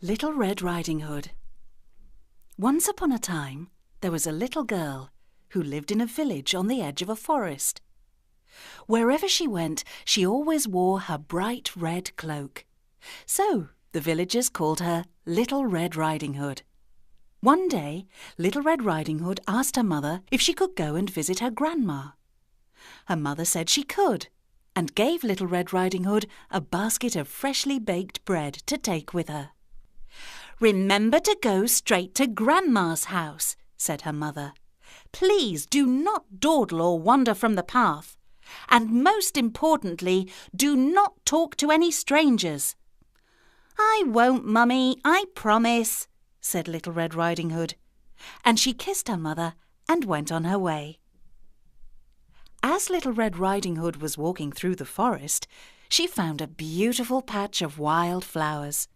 Little Red Riding Hood. Once upon a time, there was a little girl who lived in a village on the edge of a forest. Wherever she went, she always wore her bright red cloak. So the villagers called her Little Red Riding Hood. One day, Little Red Riding Hood asked her mother if she could go and visit her grandma. Her mother said she could, and gave Little Red Riding Hood a basket of freshly baked bread to take with her. "Remember to go straight to Grandma's house," said her mother. "Please do not dawdle or wander from the path. And most importantly, do not talk to any strangers." "I won't, Mummy, I promise," said Little Red Riding Hood. And she kissed her mother and went on her way. As Little Red Riding Hood was walking through the forest, she found a beautiful patch of wild flowers.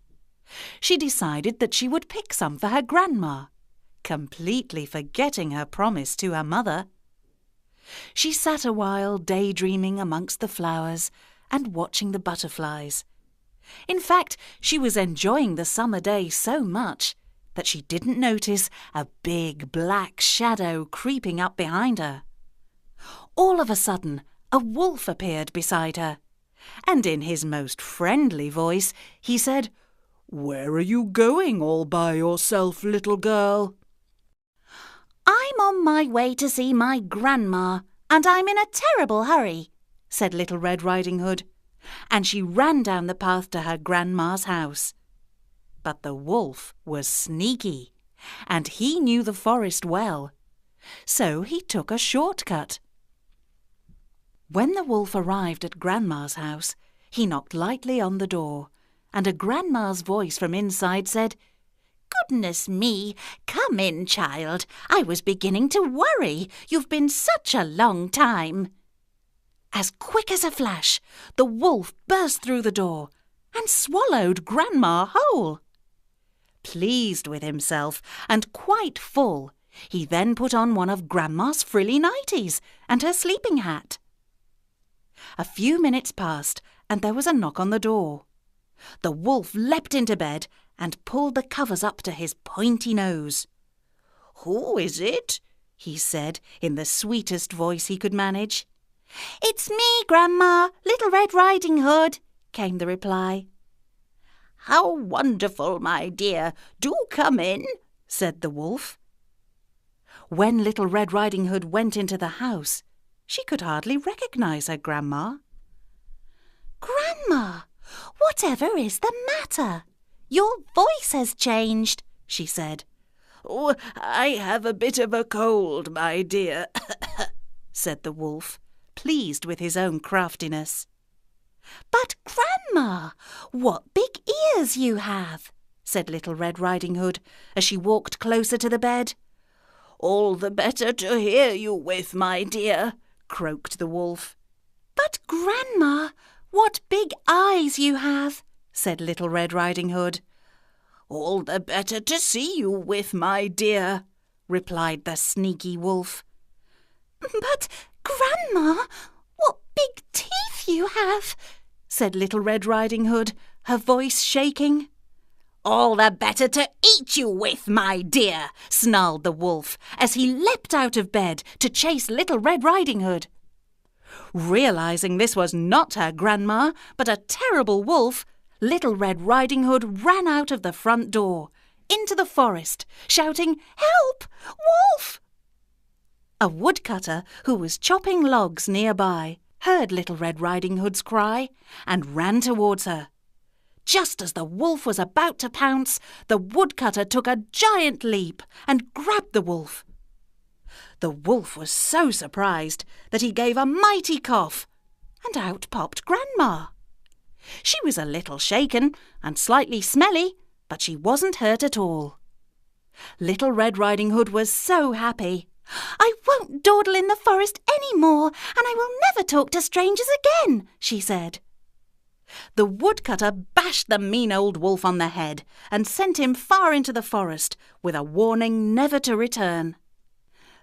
She decided that she would pick some for her grandma, completely forgetting her promise to her mother. She sat a while daydreaming amongst the flowers and watching the butterflies. In fact, she was enjoying the summer day so much that she didn't notice a big black shadow creeping up behind her. All of a sudden, a wolf appeared beside her, and in his most friendly voice, he said, "Where are you going all by yourself, little girl?" "I'm on my way to see my grandma, and I'm in a terrible hurry," said Little Red Riding Hood, and she ran down the path to her grandma's house. But the wolf was sneaky, and he knew the forest well, so he took a shortcut. When the wolf arrived at Grandma's house, he knocked lightly on the door, and a grandma's voice from inside said, "Goodness me, come in, child. I was beginning to worry. You've been such a long time." As quick as a flash, the wolf burst through the door and swallowed Grandma whole. Pleased with himself and quite full, he then put on one of Grandma's frilly nighties and her sleeping hat. A few minutes passed and there was a knock on the door. The wolf leapt into bed and pulled the covers up to his pointy nose. "Who is it?" he said in the sweetest voice he could manage. "It's me, Grandma, Little Red Riding Hood," came the reply. "How wonderful, my dear. Do come in," said the wolf. When Little Red Riding Hood went into the house, she could hardly recognize her grandma. "Grandma, whatever is the matter? Your voice has changed," she said. "Oh, I have a bit of a cold, my dear," said the wolf, pleased with his own craftiness. "But, Grandma, what big ears you have," said Little Red Riding Hood as she walked closer to the bed. "All the better to hear you with, my dear," croaked the wolf. "But, Grandma, what big eyes you have," said Little Red Riding Hood. "All the better to see you with, my dear," replied the sneaky wolf. "But, Grandma, what big teeth you have," said Little Red Riding Hood, her voice shaking. "All the better to eat you with, my dear," snarled the wolf as he leapt out of bed to chase Little Red Riding Hood. Realizing this was not her grandma, but a terrible wolf, Little Red Riding Hood ran out of the front door, into the forest, shouting, "Help! Wolf!" A woodcutter who was chopping logs nearby heard Little Red Riding Hood's cry and ran towards her. Just as the wolf was about to pounce, the woodcutter took a giant leap and grabbed the wolf. The wolf was so surprised that he gave a mighty cough, and out popped Grandma. She was a little shaken and slightly smelly, but she wasn't hurt at all. Little Red Riding Hood was so happy. "I won't dawdle in the forest any more, and I will never talk to strangers again," she said. The woodcutter bashed the mean old wolf on the head and sent him far into the forest with a warning never to return.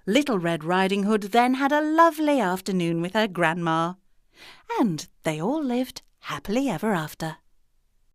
Little Red Riding Hood then had a lovely afternoon with her grandma, and they all lived happily ever after.